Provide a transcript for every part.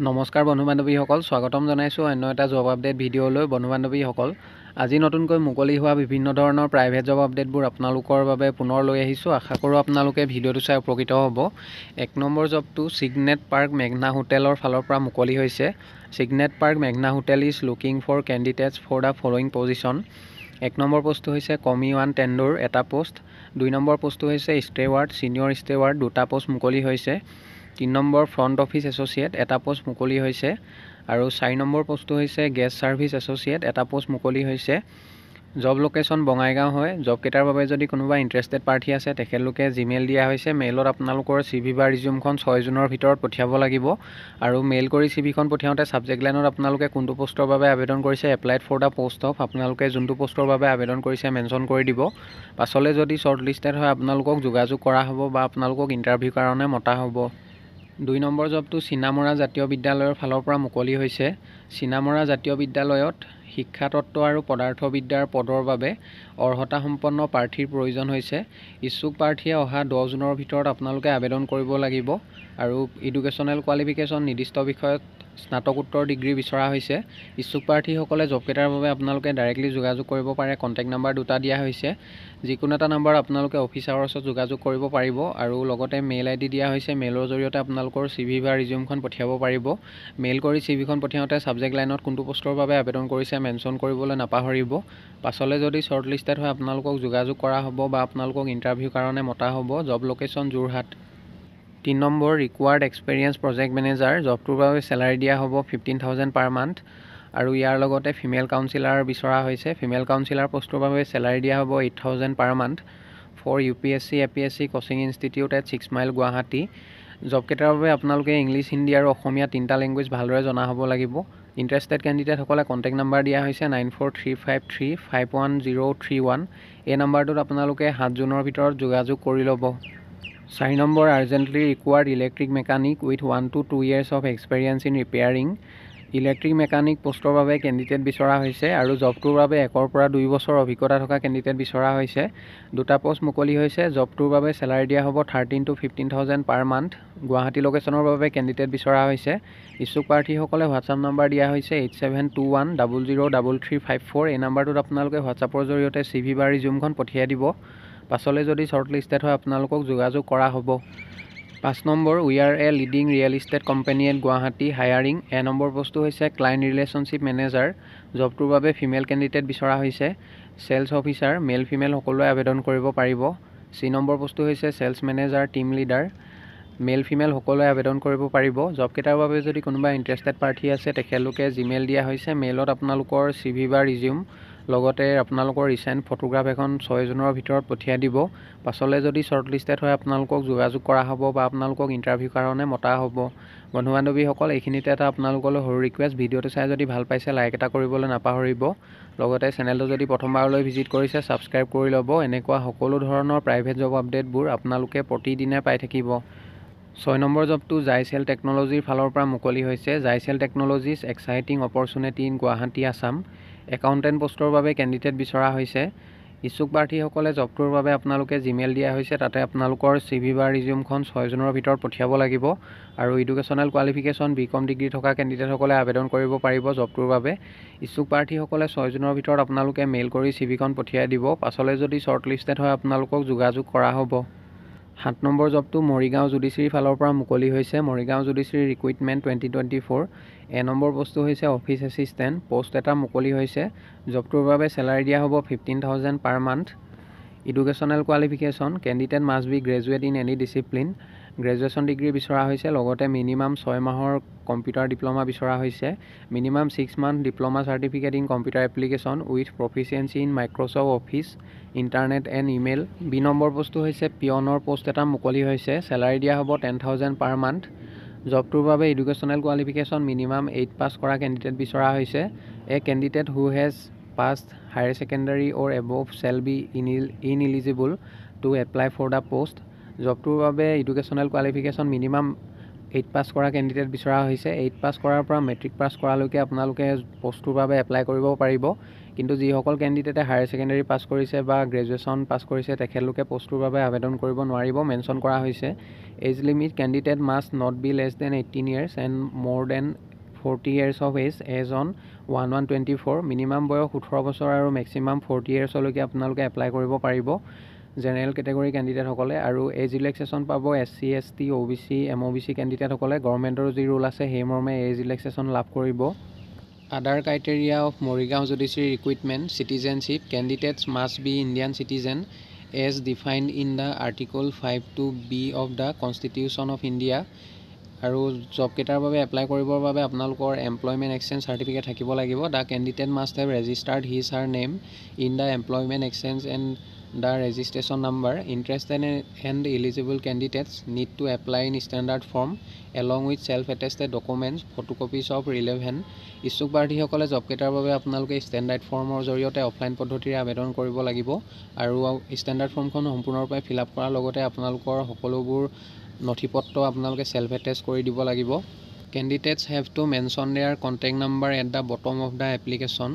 নমস্কাৰ বন্ধু বান্ধৱীসকল, স্বাগতম জনাইছোঁ অন্য এটা জব আপডেট ভিডিঅ'লৈ। বন্ধু বান্ধৱীসকল, আজি নতুনকৈ মুকলি হোৱা বিভিন্ন ধৰণৰ প্ৰাইভেট জব আপডেটবোৰ আপোনালোকৰ বাবে পুনৰ লৈ আহিছোঁ। আশা কৰোঁ আপোনালোকে ভিডিঅ'টো চাই উপকৃত হ'ব। 1 নম্বৰ জবটো ছিগনেট পাৰ্ক মেঘনা হোটেলৰ ফালৰ পৰা মুকলি হৈছে। ছিগনেট পাৰ্ক মেঘনা hotel is looking for candidates for the following position. 1 number পোষ্টটো হৈছে কমি ওৱান টেণ্ডৰ এটা পোষ্ট। 2 নম্বৰ পোষ্টটো হৈছে ষ্টেৱাৰ্ড ছিনিয়ৰ ষ্টেৱাৰ্ড দুটা পোষ্ট মুকলি হৈছে। 3 নম্বৰ ফ্ৰণ্ট অফিচ এছ'চিয়েট এটা পোষ্ট মুকলি হৈছে আৰু 4 নম্বৰ পোষ্টটো হৈছে গেষ্ট ছাৰ্ভিচ এছ'চিয়েট এটা পোষ্ট মুকলি হৈছে। জব লোকেশ্যন বঙাইগাঁও হয়। জবকেইটাৰ বাবে যদি কোনোবা ইণ্টাৰেষ্টেড প্ৰাৰ্থী আছে তেখেতলোকে জিমেইল দিয়া হৈছে। মেইলত আপোনালোকৰ CV বা ৰিজিউমখন 6 জুনৰ ভিতৰত পঠিয়াব লাগিব আৰু মেইল কৰি CVখন পঠিয়াওঁতে ছাবজেক্ট লাইনত আপোনালোকে কোনটো পোষ্টৰ বাবে আবেদন কৰিছে, applied for the post of, আপোনালোকে যোনটো পোষ্টৰ বাবে আবেদন কৰিছে মেনশ্যন কৰি দিব। পাছলৈ যদি শ্বৰ্ট লিষ্টেড হয় আপোনালোকক যোগাযোগ কৰা হ'ব বা আপোনালোকক ইণ্টাৰভিউ কাৰণে মতা হ'ব। 2 নম্বৰ জবটো চিনামৰা জাতীয় বিদ্যালয়ৰ ফালৰ পৰা মুকলি হৈছে। চিনামৰা জাতীয় বিদ্যালয়ত শিক্ষাতত্ত্ব আৰু পদাৰ্থবিদ্যাৰ পদৰ বাবে অৰ্হতাসম্পন্ন প্ৰাৰ্থীৰ প্ৰয়োজন হৈছে। ইচ্ছুক প্ৰাৰ্থীয়ে অহা 10 জুনৰ ভিতৰত আপোনালোকে আবেদন কৰিব লাগিব আৰু এডুকেশ্যনেল কোৱালিফিকেশ্যন নিৰ্দিষ্ট বিষয়ত স্নাতকোত্তৰ ডিগ্ৰী বিচৰা হৈছে। ইচ্ছুক প্ৰাৰ্থীসকলে জবকেইটাৰ বাবে আপোনালোকে ডাইৰেক্টলি যোগাযোগ কৰিব পাৰে। কণ্টেক্ট নাম্বাৰ দুটা দিয়া হৈছে। যিকোনো এটা নাম্বাৰ আপোনালোকে অফিচাৰৰ ওচৰত যোগাযোগ কৰিব পাৰিব আৰু লগতে মেইল ID দিয়া হৈছে। মেইলৰ জৰিয়তে আপোনালোকৰ CV বা ৰিজিউমখন পঠিয়াব পাৰিব। মেইল কৰি CVখন পঠিয়াওঁতে ছাবজেক্ট লাইনত কোনটো পোষ্টৰ বাবে আবেদন কৰিছে মেনশ্যন কৰিবলৈ নাপাহৰিব। পাছলৈ যদি শ্বৰ্ট লিষ্টেড হয় আপোনালোকক যোগাযোগ কৰা হ'ব বা আপোনালোকক ইণ্টাৰভিউ কাৰণে মতা হ'ব। Job location Jorhat. 3 নম্বৰ ৰিকুৱাৰ্ড এক্সপেৰিয়েঞ্চ প্ৰজেক্ট মেনেজাৰ। জবটোৰ বাবে চেলাৰী দিয়া হ'ব 15,000 পাৰ মান্থ আৰু ইয়াৰ লগতে ফিমেল কাউন্সিলাৰ বিচৰা হৈছে। ফিমেল কাউন্সিলাৰ পোষ্টৰ বাবে চেলাৰী দিয়া হ'ব 8,000 per month for UPSC APSC coaching institute at 6 mile Guwahati. জবকেইটাৰ বাবে আপোনালোকে ইংলিছ, হিন্দী আৰু অসমীয়া 3টা লেংগুৱেজ ভালদৰে জনা হ'ব লাগিব। ইণ্টাৰেষ্টেড কেণ্ডিডেটসকলে কণ্টেক্ট নাম্বাৰ দিয়া হৈছে 9435351031। এই নাম্বাৰটোত আপোনালোকে 7 জুনৰ ভিতৰত যোগাযোগ কৰি ল'ব। 4 number urgently required electric mechanic with 1 to 2 years of experience in repairing. Electric mechanic পোষ্টৰ বাবে কেণ্ডিডেট বিচৰা হৈছে আৰু জবটোৰ বাবে 1 পৰা 2 বছৰ অভিজ্ঞতা থকা কেণ্ডিডেট বিচৰা হৈছে। দুটা পোষ্ট মুকলি হৈছে। জবটোৰ বাবে চেলাৰী দিয়া হ'ব 13,000 to 15,000 পাৰ মান্থ। গুৱাহাটী লোকেশ্যনৰ বাবে কেণ্ডিডেট বিচৰা হৈছে। ইচ্ছুক প্ৰাৰ্থীসকলে হোৱাটছআপ নাম্বাৰ দিয়া হৈছে 8721003354। এই নাম্বাৰটোত আপোনালোকে হোৱাটছআপৰ জৰিয়তে CV বা ৰিজিউমখন পঠিয়াই দিব। পাছলৈ যদি শ্বৰ্ট লিষ্টেড হয় আপোনালোকক যোগাযোগ কৰা হ'ব। 5 number we are a leading real estate company at Guwahati hiring. A number পোষ্টটো হৈছে ক্লায়েণ্ট ৰিলেশ্যনশ্বিপ মেনেজাৰ। জবটোৰ বাবে ফিমেল কেণ্ডিডেট বিচৰা হৈছে। চেলছ অফিচাৰ মেল ফিমেল সকলোৱে আবেদন কৰিব পাৰিব। C নম্বৰ পোষ্টটো হৈছে sales manager team leader. Male female সকলোৱে আবেদন কৰিব পাৰিব। জবকেইটাৰ বাবে যদি কোনোবা ইণ্টাৰেষ্টেড প্ৰাৰ্থী আছে তেখেতলোকে জিমেইল দিয়া হৈছে। মেইলত আপোনালোকৰ CV বা ৰিজিউম লগতে আপোনালোকৰ ৰিচেণ্ট ফটোগ্ৰাফ এখন 6 জুনৰ ভিতৰত পঠিয়াই দিব। পাছলৈ যদি শ্বৰ্ট লিষ্টেড হয় আপোনালোকক যোগাযোগ কৰা হ'ব বা আপোনালোকক ইণ্টাৰভিউ কাৰণে মতা হ'ব। বন্ধু বান্ধৱীসকল, এইখিনিতে এটা আপোনালোকলৈ সৰু ৰিকুৱেষ্ট, ভিডিঅ'টো চাই যদি ভাল পাইছে লাইক এটা কৰিবলৈ নাপাহৰিব। লগতে চেনেলটো যদি প্ৰথমবাৰলৈ ভিজিট কৰিছে ছাবস্ক্ৰাইব কৰি ল'ব। এনেকুৱা সকলো ধৰণৰ প্ৰাইভেট জব আপডেটবোৰ আপোনালোকে প্ৰতিদিনে পাই থাকিব। 6 নম্বৰ জবটো জাইচেল টেকন'লজিৰ ফালৰ পৰা মুকলি হৈছে। জাইচেল Technologies exciting opportunity in Guwahati Assam. Accountant পোষ্টৰ বাবে কেণ্ডিডেট বিচৰা হৈছে। ইচ্ছুক প্ৰাৰ্থীসকলে জবটোৰ বাবে আপোনালোকে জিমেইল দিয়া হৈছে। তাতে আপোনালোকৰ CV বা ৰিজিউমখন 6 জুনৰ ভিতৰত পঠিয়াব লাগিব আৰু এডুকেশ্যনেল কোৱালিফিকেশ্যন BCom ডিগ্ৰী থকা কেণ্ডিডেটসকলে আবেদন কৰিব পাৰিব জবটোৰ বাবে। ইচ্ছুক প্ৰাৰ্থীসকলে 6 জুনৰ ভিতৰত আপোনালোকে মেইল কৰি CVখন পঠিয়াই দিব। পাছলৈ যদি শ্বৰ্ট লিষ্টেড হয় আপোনালোকক যোগাযোগ কৰা হ'ব। 7 নম্বৰ জবটো মৰিগাঁও জুডিচিয়াৰী ফালৰ পৰা মুকলি হৈছে। Morigaon judiciary recruitment 2024। এ নম্বৰ পোষ্টটো হৈছে অফিচ এছিষ্টেণ্ট। পোষ্ট এটা মুকলি হৈছে। জবটোৰ বাবে চেলাৰী দিয়া হ'ব 15,000 per month. Educational qualification candidate must B graduate in any discipline. Graduation degree বিচৰা হৈছে। লগতে মিনিমাম 6 মাহৰ কম্পিউটাৰ ডিপ্ল'মা বিচৰা হৈছে। Minimum 6 month diploma certificate in computer application with proficiency in Microsoft Office internet and email. B number পোষ্টটো হৈছে পিয়নৰ post এটা মুকলি হৈছে। চেলাৰী দিয়া হ'ব 10,000 পাৰ মান্থ। জবটোৰ বাবে এডুকেশ্যনেল কোৱালিফিকেশ্যন মিনিমাম 8 পাছ কৰা কেণ্ডিডেট বিচৰা হৈছে। A candidate who has passed higher secondary or above shall be ineligible to apply for the post. জবটোৰ বাবে এডুকেশ্যনেল কোৱালিফিকেশ্যন মিনিমাম 8 পাছ কৰা কেণ্ডিডেট বিচৰা হৈছে। 8 পাছ কৰাৰ পৰা মেট্ৰিক পাছ কৰালৈকে আপোনালোকে পোষ্টটোৰ বাবে এপ্লাই কৰিব পাৰিব। কিন্তু যিসকল কেণ্ডিডেটে হায়াৰ ছেকেণ্ডেৰী পাছ কৰিছে বা গ্ৰেজুৱেশ্যন পাছ কৰিছে তেখেতলোকে পোষ্টটোৰ বাবে আবেদন কৰিব নোৱাৰিব। মেনশ্যন কৰা হৈছে age limit candidate must not be less than 18 years and more than 40 years of age on 1124। Minimum বয়স 18 বছৰ আৰু মেক্সিমাম 40 yearsলৈকে আপোনালোকে এপ্লাই কৰিব পাৰিব জেনেৰেল কেটেগৰী কেণ্ডিডেটসকলে। আৰু এজ ৰিলেক্সেশ্যন পাব SC ST OBC MOBC কেণ্ডিডেটসকলে। গভৰ্ণমেণ্টৰ যি ৰুল আছে সেইমৰ্মে এজ ৰিলেক্সেশ্যন লাভ কৰিব। Other criteria of Morigaon judiciary recruitment citizenship candidates must be Indian citizen as defined in the article 5(2)(b) of the constitution of India. আৰু জবকেইটাৰ বাবে এপ্লাই কৰিবৰ বাবে আপোনালোকৰ এমপ্লয়মেণ্ট এক্সচেঞ্জ চাৰ্টিফিকেট থাকিব লাগিব। The candidate must have registered his her name in the employment exchange and the registration number. Interested and eligible candidates need to apply in standard form along with self attested documents photocopies of relevant. ইচ্ছুক প্ৰাৰ্থীসকলে জবকেইটাৰ বাবে আপোনালোকে standard ফৰ্মৰ জৰিয়তে offline পদ্ধতিৰে আবেদন কৰিব লাগিব। আৰু ষ্টেণ্ডাৰ্ড ফৰ্মখন সম্পূৰ্ণৰূপে ফিল আপ কৰাৰ লগতে আপোনালোকৰ সকলোবোৰ নথিপত্ৰ আপোনালোকে ছেল্ফ এটেষ্ট কৰি দিব লাগিব। Candidates have to mention their contact number at the bottom of the application.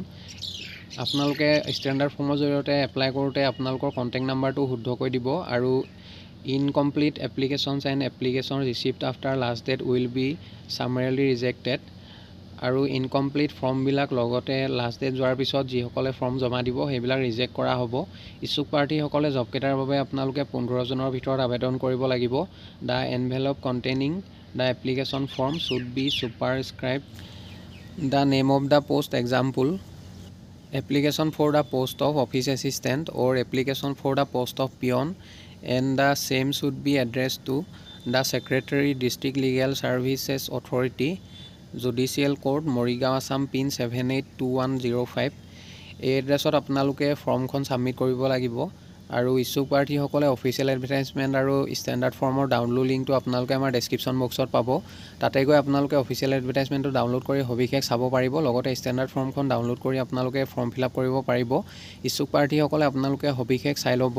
আপোনালোকে ষ্টেণ্ডাৰ্ড ফৰ্মৰ জৰিয়তে এপ্লাই কৰোঁতে আপোনালোকৰ কণ্টেক্ট নাম্বাৰটো শুদ্ধকৈ দিব। আৰু incomplete applications and application received after last date will be summarily rejected. আৰু ইনকমপ্লিট ফৰ্মবিলাক লগতে লাষ্ট ডেট যোৱাৰ পিছত যিসকলে ফৰ্ম জমা দিব সেইবিলাক ৰিজেক্ট কৰা হ'ব। ইচ্ছুক প্ৰাৰ্থীসকলে জবকেইটাৰ বাবে আপোনালোকে 15 জনৰ ভিতৰত আবেদন কৰিব লাগিব। The envelope containing the application form should be superscribed the name of the post example application for the post of office assistant or application for the post of peon and the same should be addressed to the secretary district legal services authority judicial court Morigaon Assam pin 782105। এই এড্ৰেছত আপোনালোকে ফৰ্মখন submit কৰিব লাগিব। আৰু ইচ্ছুক প্ৰাৰ্থীসকলে official advertisement আৰু ষ্টেণ্ডাৰ্ড ফৰ্মৰ ডাউনলোড লিংকটো আপোনালোকে আমাৰ ডেছক্ৰিপশ্যন বক্সত পাব। তাতে গৈ আপোনালোকে অফিচিয়েল এডভাৰটাইজমেণ্টটো ডাউনলোড কৰি সবিশেষ চাব পাৰিব। লগতে ষ্টেণ্ডাৰ্ড ফৰ্মখন ডাউনলোড কৰি আপোনালোকে ফৰ্ম ফিল আপ কৰিব পাৰিব। ইচ্ছুক প্ৰাৰ্থীসকলে আপোনালোকে সবিশেষ চাই ল'ব।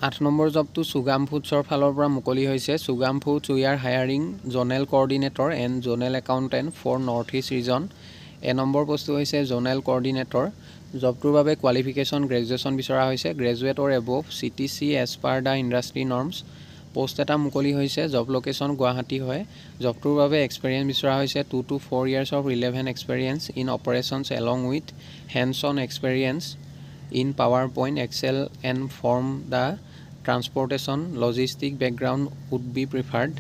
8 নম্বৰ জবটো চুগাম ফুডছৰ ফালৰ পৰা মুকলি হৈছে। Sugam foods we are hiring zonal coordinator and zonal accountant for north east region. Number পোষ্টটো হৈছে জ'নেল কৰ্ডিনেটৰ। জবটোৰ বাবে কোৱালিফিকেশ্যন গ্ৰেজুৱেশ্যন বিচৰা হৈছে। Graduate or above CTC as per the industry norms. Post এটা মুকলি হৈছে। জব লোকেশ্যন গুৱাহাটী হয়। জবটোৰ বাবে এক্সপেৰিয়েঞ্চ বিচৰা হৈছে 2 to 4 years of relevant experience in operations along with hands on experience in power point excel and from the transportation logistic background would be preferred.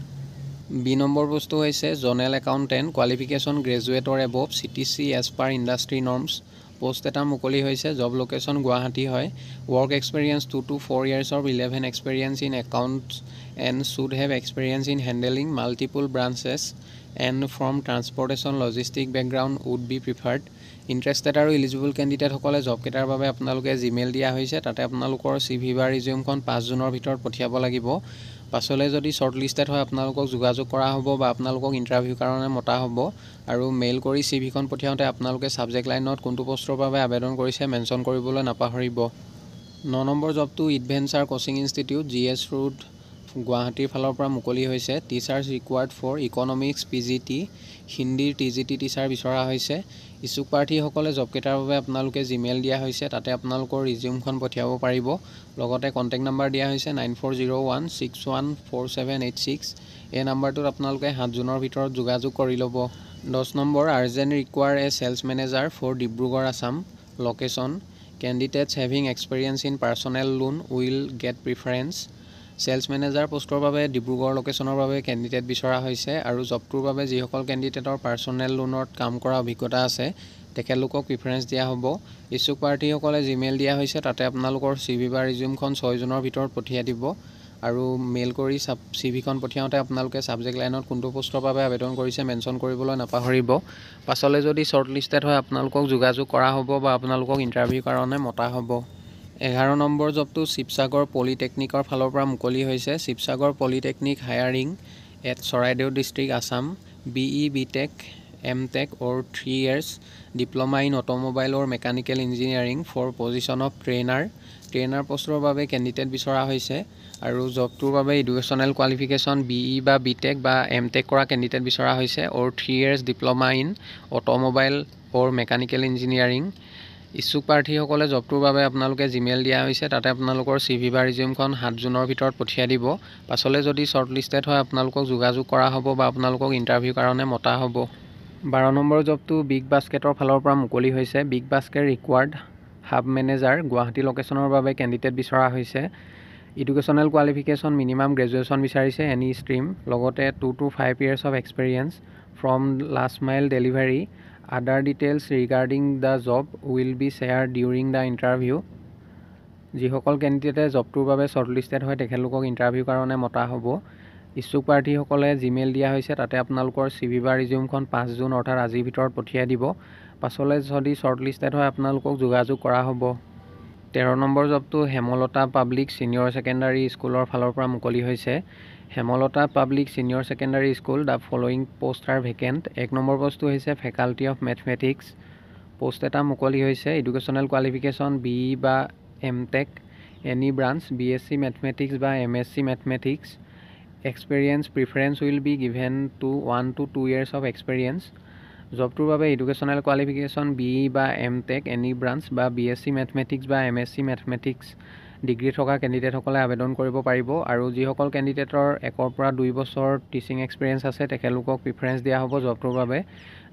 Number পোষ্টটো হৈছে zonal accountant. Qualification graduate or above CTC as per industry norms. Post এটা মুকলি হৈছে। Job location Guwahati হয়। Work experience 2 to 4 years of relevant experience in accounts and should have experience in handling multiple branches and from transportation logistic background would be preferred. Interested আৰু eligible কেণ্ডিডেটসকলে জবকেইটাৰ বাবে আপোনালোকে Gmail দিয়া হৈছে। তাতে আপোনালোকৰ CV বা ৰিজিউমখন 5 জুনৰ ভিতৰত পঠিয়াব লাগিব। পাছলৈ যদি শ্বৰ্ট লিষ্টেড হয় আপোনালোকক যোগাযোগ কৰা হ'ব বা আপোনালোকক ইণ্টাৰভিউৰ কাৰণে মতা হ'ব। আৰু মেইল কৰি CVখন পঠিয়াওঁতে আপোনালোকে ছাবজেক্ট লাইনত কোনটো পষ্টৰ বাবে আবেদন কৰিছে মেনশ্যন কৰিবলৈ নাপাহৰিব। 9 নম্বৰ জবটো Edventure coaching institute GS road গুৱাহাটীৰ ফালৰ পৰা মুকলি হৈছে। Teachers required for economics PGT হিন্দীৰ TGT টিচাৰ বিচৰা হৈছে। ইচ্ছুক প্ৰাৰ্থীসকলে জবকেইটাৰ বাবে আপোনালোকে জিমেইল দিয়া হৈছে। তাতে আপোনালোকৰ ৰিজিউমখন পঠিয়াব পাৰিব। লগতে কণ্টেক্ট নাম্বাৰ দিয়া হৈছে 9401614786। এই নাম্বাৰটোত আপোনালোকে 7 জুনৰ ভিতৰত যোগাযোগ কৰি ল'ব। 10 number urgent require a sales manager for Dibrugarh Assam. Location candidates having experience in personal loan will get preference. Sales manager পোষ্টৰ বাবে ডিব্ৰুগড় লোকেশ্যনৰ বাবে কেণ্ডিডেট বিচৰা হৈছে। আৰু জবটোৰ বাবে যিসকল কেণ্ডিডেটৰ পাৰ্চনেল লোনত কাম কৰা অভিজ্ঞতা আছে তেখেতলোকক প্ৰিফাৰেঞ্চ দিয়া হ'ব। ইচ্ছুক প্ৰাৰ্থীসকলে জিমেইল দিয়া হৈছে। তাতে আপোনালোকৰ CV বা ৰিজিউমখন 6 জুনৰ ভিতৰত পঠিয়াই দিব। আৰু মেইল কৰি CVখন পঠিয়াওঁতে আপোনালোকে ছাবজেক্ট লাইনত কোনটো পোষ্টৰ বাবে আবেদন কৰিছে মেনশ্যন কৰিবলৈ নাপাহৰিব। পাছলৈ যদি শ্বৰ্ট লিষ্টেড হয় আপোনালোকক যোগাযোগ কৰা হ'ব বা আপোনালোকক ইণ্টাৰভিউৰ কাৰণে মতা হ'ব। 11 নম্বৰ জবটো শিৱসাগৰ পলিটেকনিকৰ ফালৰ পৰা মুকলি হৈছে। Sivasagar polytechnic hiring at Charaideo district Assam BE BTech M.Tech or 3 years diploma in automobile or mechanical engineering for position of trainer পোষ্টৰ বাবে কেণ্ডিডেট বিচৰা হৈছে আৰু জবটোৰ বাবে এডুকেশ্যনেল কোৱালিফিকেশ্যন BE বা BTech বা M.Tech কৰা কেণ্ডিডেট বিচৰা হৈছে or 3 years diploma in automobile or mechanical engineering। ইচ্ছুক প্ৰাৰ্থীসকলে জবটোৰ বাবে আপোনালোকে জিমেইল দিয়া হৈছে, তাতে আপোনালোকৰ CV বা ৰিজিউমখন 7 জুনৰ ভিতৰত পঠিয়াই দিব। পাছলৈ যদি শ্বৰ্টলিষ্টেড হয় আপোনালোকক যোগাযোগ কৰা হ'ব বা আপোনালোকক ইণ্টাৰভিউ কাৰণে মতা হ'ব। 12 নম্বৰ জবটো বিগ বাস্কেটৰ ফালৰ পৰা মুকলি হৈছে। Big basket required hub manager Guwahati লোকেশ্যনৰ বাবে কেণ্ডিডেট বিচৰা হৈছে। এডুকেশ্যনেল কোৱালিফিকেশ্যন মিনিমাম গ্ৰেজুৱেশ্যন বিচাৰিছে এনি ষ্ট্ৰীম, লগতে 2 to 5 years of experience from last mile delivery। Other details regarding the job will be shared during the interview। যিসকল কেণ্ডিডেটে জবটোৰ বাবে শ্বৰ্টলিষ্টেড হয় তেখেতলোকক ইণ্টাৰভিউ কাৰণে মতা হ'ব। ইচ্ছুক প্ৰাৰ্থীসকলে জিমেইল দিয়া হৈছে, তাতে আপোনালোকৰ CV বা ৰিজিউমখন 5 জুন অৰ্থাৎ আজিৰ ভিতৰত পঠিয়াই দিব। পাছলৈ যদি শ্বৰ্টলিষ্টেড হয় আপোনালোকক যোগাযোগ কৰা হ'ব। 13 নম্বৰ জবটো হেমলতা পাব্লিক ছিনিয়ৰ ছেকেণ্ডাৰী স্কুলৰ ফালৰ পৰা মুকলি হৈছে। Hemlata public senior secondary school the following post are vacant. 1 number পোষ্টটো হৈছে ফেকাল্টি অফ মেথমেটিক্স। পোষ্ট এটা মুকলি হৈছে। এডুকেশ্যনেল কোৱালিফিকেশ্যন BE বা M.Tech any branch, BSc mathematics বা MSc mathematics. Experience preference will be given to 1 to 2 years of experience। জবটোৰ বাবে educational qualification BE বা M.Tech any branch বা BSc মেথমেটিক্স বা MSc mathematics degree থকা কেণ্ডিডেটসকলে আবেদন কৰিব পাৰিব আৰু যিসকল কেণ্ডিডেটৰ 1 পৰা 2 বছৰ টিচিং এক্সপিৰিয়েঞ্চ আছে তেখেতলোকক প্ৰিফাৰেঞ্চ দিয়া হ'ব জবটোৰ বাবে।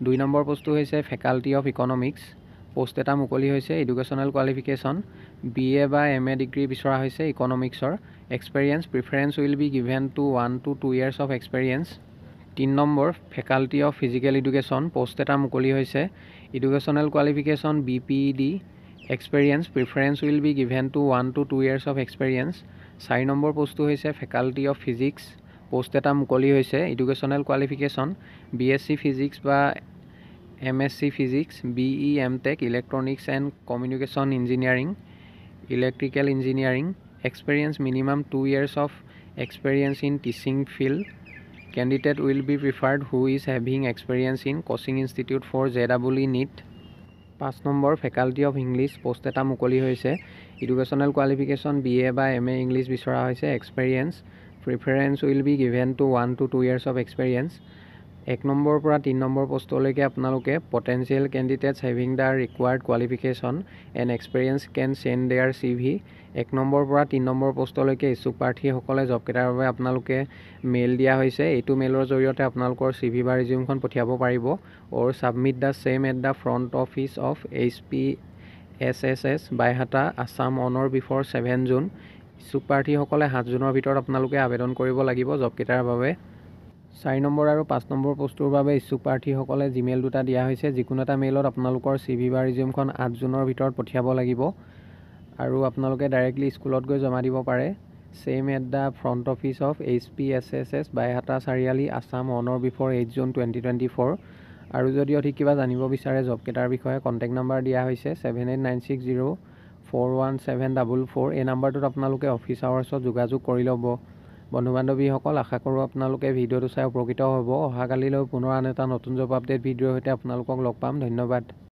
2 নম্বৰ পোষ্টটো হৈছে ফেকাল্টি অফ ইকনমিক্স। পোষ্ট এটা মুকলি হৈছে। এডুকেশ্যনেল কোৱালিফিকেশ্যন BA বা MA ডিগ্ৰী বিচৰা হৈছে ইকনমিক্সৰ। Experience preference will be given to 1 to 2 years of experience। 3 number faculty of physical education. Post এটা মুকলি হৈছে। Educational qualification BPED। Experience preference will be given to 1 to 2 years of experience। 4 number পোষ্টটো হৈছে faculty of physics. Post এটা মুকলি হৈছে। Educational qualification BSc physics বা MSc physics, BE M.Tech electronics and communication engineering, electrical engineering. Experience minimum 2 years of experience in teaching field। Candidate will be preferred who is having experience in coaching institute for JEE NEET। 5 number faculty of English. Post এটা মুকলি হৈছে। Educational qualification BA বা MA English বিচৰা হৈছে। Experience preference will be given to 1 to 2 years of experience। 1 নম্বৰৰ পৰা 3 number পোষ্টলৈকে আপোনালোকে potential candidates having the required qualification and experience can send their CV। 1 নম্বৰৰ পৰা 3 নম্বৰ পোষ্টলৈকে ইচ্ছুক প্ৰাৰ্থীসকলে জবকেইটাৰ বাবে আপোনালোকে মেইল দিয়া হৈছে। এইটো মেইলৰ জৰিয়তে আপোনালোকৰ CV বা ৰিজিউমখন পঠিয়াব পাৰিব or submit the same at the front office of HPSSS Baihata Assam on or before 7 June. ইচ্ছুক প্ৰাৰ্থীসকলে 7 জুনৰ ভিতৰত আপোনালোকে আবেদন কৰিব লাগিব জবকেইটাৰ বাবে। 4 নম্বৰ আৰু 5 নম্বৰ পোষ্টটোৰ বাবে ইচ্ছুক প্ৰাৰ্থীসকলে জিমেইল দুটা দিয়া হৈছে। যিকোনো এটা মেইলত আপোনালোকৰ CV বা ৰিজিউমখন 8 জুনৰ ভিতৰত পঠিয়াব লাগিব আৰু আপোনালোকে ডাইৰেক্টলি স্কুলত গৈ জমা দিব পাৰে। Same at the front office of HPSSS Baihata Chariali Assam on or before 8 June 2024। আৰু যদি অধিক কিবা জানিব বিচাৰে জবকেইটাৰ বিষয়ে কণ্টেক্ট নাম্বাৰ দিয়া হৈছে 7896041744। এই নাম্বাৰটোত আপোনালোকে অফিচ আৱাৰ্ছত যোগাযোগ কৰি ল'ব। বন্ধু বান্ধৱীসকল, আশা কৰোঁ আপোনালোকে ভিডিঅ'টো চাই উপকৃত হ'ব। অহাকালিলৈ পুনৰ আন এটা নতুন জব আপডেট ভিডিঅ'ৰ সৈতে আপোনালোকক লগ পাম। ধন্যবাদ।